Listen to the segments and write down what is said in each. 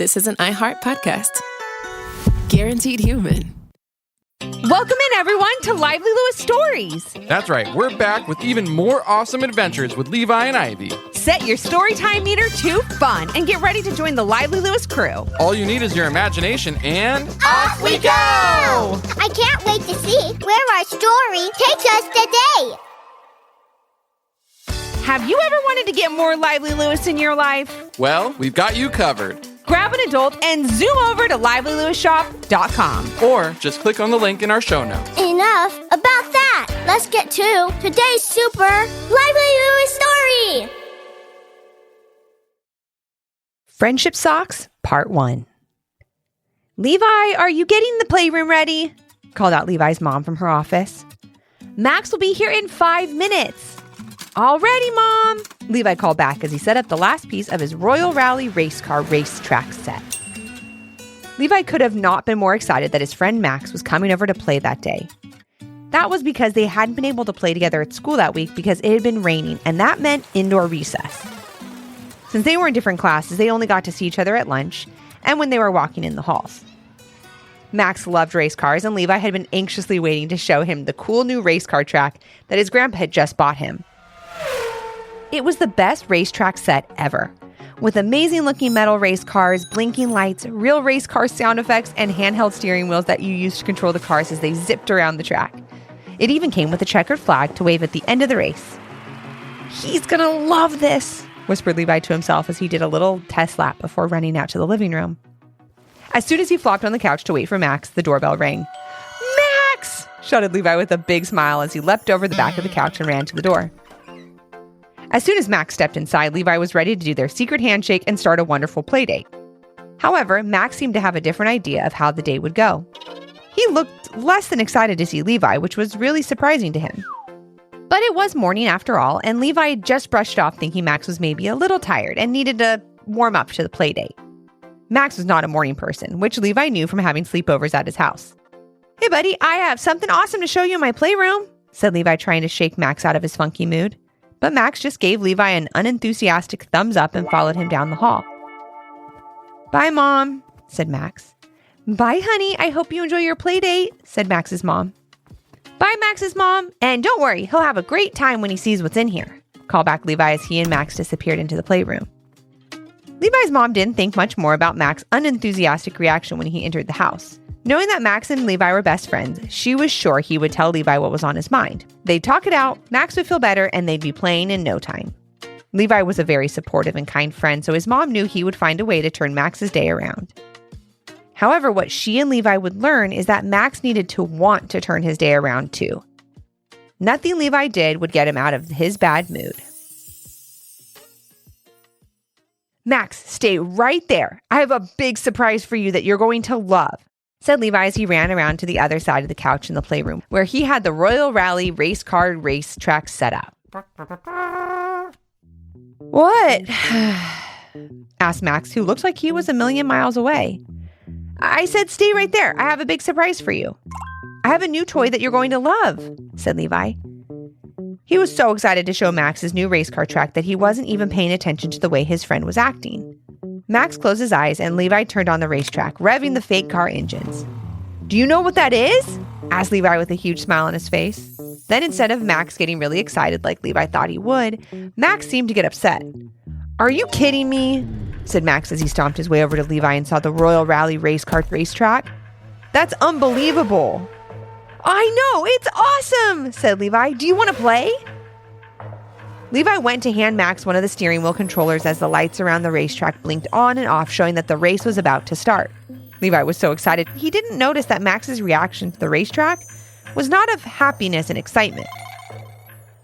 This is an iHeart podcast. Guaranteed human. Welcome in, everyone, to Lively Lewis Stories. That's right. We're back with even more awesome adventures with Levi and Ivy. Set your storytime meter to fun and get ready to join the Lively Lewis crew. All you need is your imagination and... Off we go! I can't wait to see where our story takes us today. Have you ever wanted to get more Lively Lewis in your life? Well, we've got you covered. Grab an adult and zoom over to livelylewisshop.com. Or just click on the link in our show notes. Enough about that. Let's get to today's super Lively Lewis story. Friendship Socks, Part 1. Levi, are you getting the playroom ready? Called out Levi's mom from her office. Max will be here in 5 minutes. All ready, Mom, Levi called back as he set up the last piece of his Royal Rally race car racetrack set. Levi could have not been more excited that his friend Max was coming over to play that day. That was because they hadn't been able to play together at school that week because it had been raining, and that meant indoor recess. Since they were in different classes, they only got to see each other at lunch and when they were walking in the halls. Max loved race cars, and Levi had been anxiously waiting to show him the cool new race car track that his grandpa had just bought him. It was the best racetrack set ever, with amazing-looking metal race cars, blinking lights, real race car sound effects, and handheld steering wheels that you used to control the cars as they zipped around the track. It even came with a checkered flag to wave at the end of the race. "He's gonna love this," whispered Levi to himself as he did a little test lap before running out to the living room. As soon as he flopped on the couch to wait for Max, the doorbell rang. "Max!" shouted Levi with a big smile as he leapt over the back of the couch and ran to the door. As soon as Max stepped inside, Levi was ready to do their secret handshake and start a wonderful playdate. However, Max seemed to have a different idea of how the day would go. He looked less than excited to see Levi, which was really surprising to him. But it was morning after all, and Levi had just brushed off thinking Max was maybe a little tired and needed to warm up to the playdate. Max was not a morning person, which Levi knew from having sleepovers at his house. "Hey buddy, I have something awesome to show you in my playroom," said Levi, trying to shake Max out of his funky mood. But Max just gave Levi an unenthusiastic thumbs up and followed him down the hall. "Bye, Mom," said Max. "Bye, honey. I hope you enjoy your play date," said Max's mom. "Bye, Max's mom. And don't worry, he'll have a great time when he sees what's in here," called back Levi as he and Max disappeared into the playroom. Levi's mom didn't think much more about Max's unenthusiastic reaction when he entered the house. Knowing that Max and Levi were best friends, she was sure he would tell Levi what was on his mind. They'd talk it out, Max would feel better, and they'd be playing in no time. Levi was a very supportive and kind friend, so his mom knew he would find a way to turn Max's day around. However, what she and Levi would learn is that Max needed to want to turn his day around too. Nothing Levi did would get him out of his bad mood. "Max, stay right there. I have a big surprise for you that you're going to love," said Levi as he ran around to the other side of the couch in the playroom, where he had the Royal Rally race car racetrack set up. "What?" asked Max, who looked like he was a million miles away. "I said stay right there. I have a big surprise for you." "I have a new toy that you're going to love," said Levi. He was so excited to show Max his new race car track that he wasn't even paying attention to the way his friend was acting. Max closed his eyes and Levi turned on the racetrack, revving the fake car engines. "Do you know what that is?" asked Levi with a huge smile on his face. Then instead of Max getting really excited like Levi thought he would, Max seemed to get upset. "Are you kidding me?" said Max as he stomped his way over to Levi and saw the Royal Rally race car racetrack. "That's unbelievable." "I know, it's awesome," said Levi. "Do you want to play?" Levi went to hand Max one of the steering wheel controllers as the lights around the racetrack blinked on and off, showing that the race was about to start. Levi was so excited, he didn't notice that Max's reaction to the racetrack was not of happiness and excitement.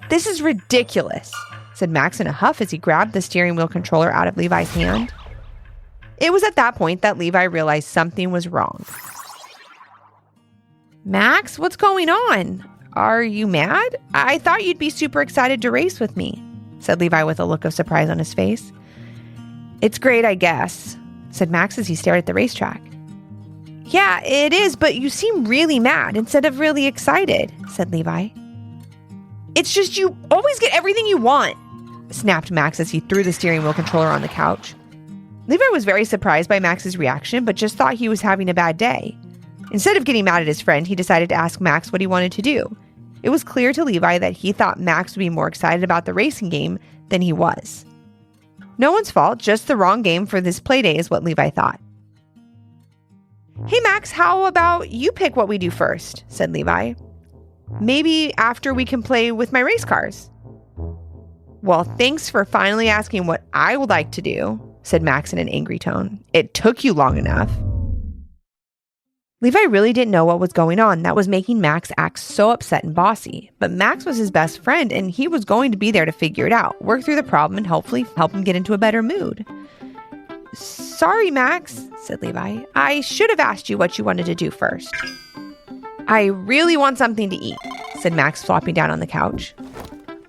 "This is ridiculous," said Max in a huff as he grabbed the steering wheel controller out of Levi's hand. It was at that point that Levi realized something was wrong. "Max, what's going on? Are you mad? I thought you'd be super excited to race with me," said Levi with a look of surprise on his face. "It's great, I guess," said Max as he stared at the racetrack. "Yeah, it is, but you seem really mad instead of really excited," said Levi. "It's just you always get everything you want," snapped Max as he threw the steering wheel controller on the couch. Levi was very surprised by Max's reaction, but just thought he was having a bad day. Instead of getting mad at his friend, he decided to ask Max what he wanted to do. It was clear to Levi that he thought Max would be more excited about the racing game than he was. No one's fault, just the wrong game for this playdate is what Levi thought. "Hey Max, how about you pick what we do first?" said Levi. "Maybe after we can play with my race cars." "Well, thanks for finally asking what I would like to do," said Max in an angry tone. "It took you long enough." Levi really didn't know what was going on that was making Max act so upset and bossy, but Max was his best friend and he was going to be there to figure it out, work through the problem, and hopefully help him get into a better mood. "Sorry, Max," said Levi. "I should have asked you what you wanted to do first." "I really want something to eat," said Max, flopping down on the couch.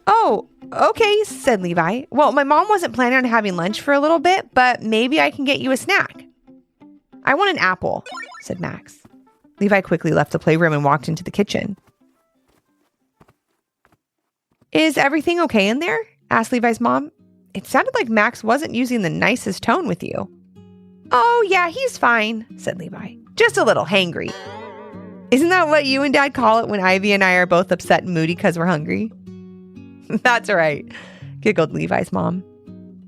"Oh, okay," said Levi. "Well, my mom wasn't planning on having lunch for a little bit, but maybe I can get you a snack." "I want an apple," said Max. Levi quickly left the playroom and walked into the kitchen. "Is everything okay in there?" asked Levi's mom. "It sounded like Max wasn't using the nicest tone with you." "Oh, yeah, he's fine," said Levi. "Just a little hangry." "Isn't that what you and Dad call it when Ivy and I are both upset and moody because we're hungry?" "That's right," giggled Levi's mom.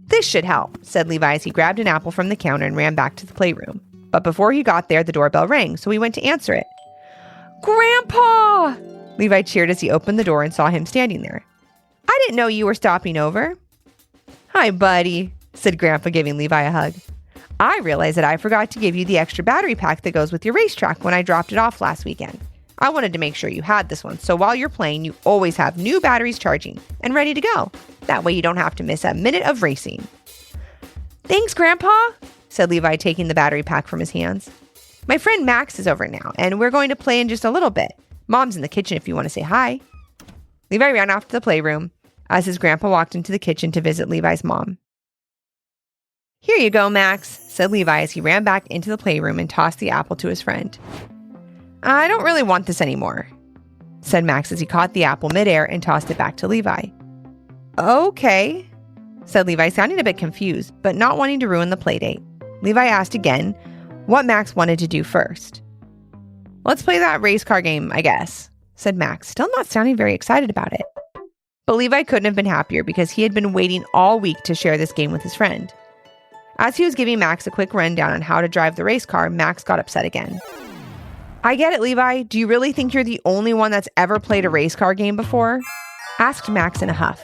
"This should help," said Levi as he grabbed an apple from the counter and ran back to the playroom. But before he got there, the doorbell rang, so he went to answer it. "Grandpa!" Levi cheered as he opened the door and saw him standing there. "I didn't know you were stopping over." "Hi, buddy," said Grandpa, giving Levi a hug. "I realized that I forgot to give you the extra battery pack that goes with your racetrack when I dropped it off last weekend. I wanted to make sure you had this one, so while you're playing, you always have new batteries charging and ready to go. That way you don't have to miss a minute of racing." "Thanks, Grandpa," said Levi, taking the battery pack from his hands. "My friend Max is over now, and we're going to play in just a little bit. Mom's in the kitchen if you want to say hi." Levi ran off to the playroom as his grandpa walked into the kitchen to visit Levi's mom. "Here you go, Max," said Levi as he ran back into the playroom and tossed the apple to his friend. "I don't really want this anymore," said Max as he caught the apple midair and tossed it back to Levi. "Okay," said Levi, sounding a bit confused, but not wanting to ruin the playdate. Levi asked again what Max wanted to do first. "Let's play that race car game, I guess," said Max, still not sounding very excited about it. But Levi couldn't have been happier because he had been waiting all week to share this game with his friend. As he was giving Max a quick rundown on how to drive the race car, Max got upset again. "I get it, Levi. Do you really think you're the only one that's ever played a race car game before?" asked Max in a huff.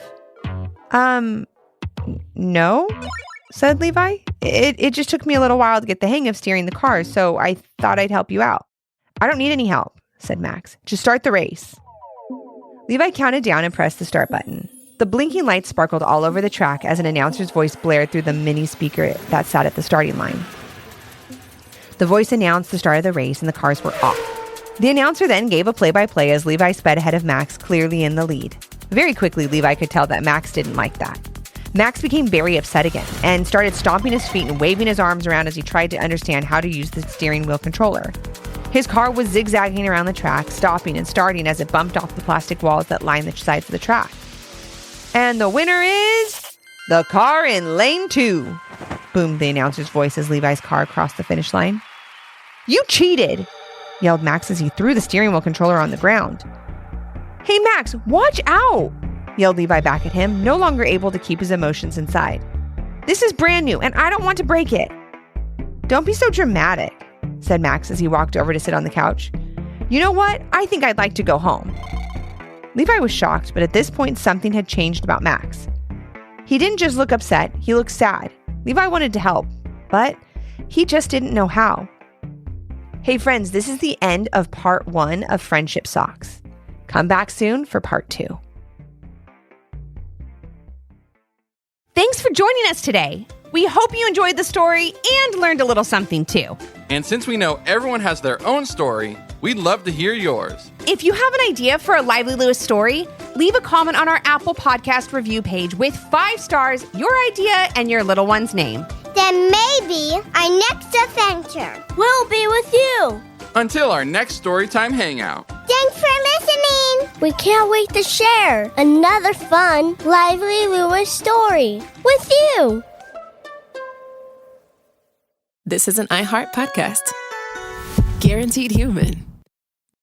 No, said Levi. It just took me a little while to get the hang of steering the car, so I thought I'd help you out." "I don't need any help," said Max. "Just start the race." Levi counted down and pressed the start button. The blinking lights sparkled all over the track as an announcer's voice blared through the mini speaker that sat at the starting line. The voice announced the start of the race and the cars were off. The announcer then gave a play-by-play as Levi sped ahead of Max, clearly in the lead. Very quickly, Levi could tell that Max didn't like that. Max became very upset again and started stomping his feet and waving his arms around as he tried to understand how to use the steering wheel controller. His car was zigzagging around the track, stopping and starting as it bumped off the plastic walls that lined the sides of the track. "And the winner is the car in lane 2, boomed the announcer's voice as Levi's car crossed the finish line. "You cheated!" yelled Max as he threw the steering wheel controller on the ground. "Hey, Max, watch out!" yelled Levi back at him, no longer able to keep his emotions inside. "This is brand new, and I don't want to break it." "Don't be so dramatic," said Max as he walked over to sit on the couch. "You know what? I think I'd like to go home." Levi was shocked, but at this point, something had changed about Max. He didn't just look upset, he looked sad. Levi wanted to help, but he just didn't know how. Hey friends, this is the end of part 1 of Friendship Socks. Come back soon for part 2. Thanks for joining us today. We hope you enjoyed the story and learned a little something too. And since we know everyone has their own story, we'd love to hear yours. If you have an idea for a Lively Lewis story, leave a comment on our Apple Podcast review page with 5 stars, your idea, and your little one's name. Then maybe our next adventure will be with you. Until our next Storytime Hangout. Thanks for listening. We can't wait to share another fun Lively Lewis story with you. This is an iHeart podcast. Guaranteed human.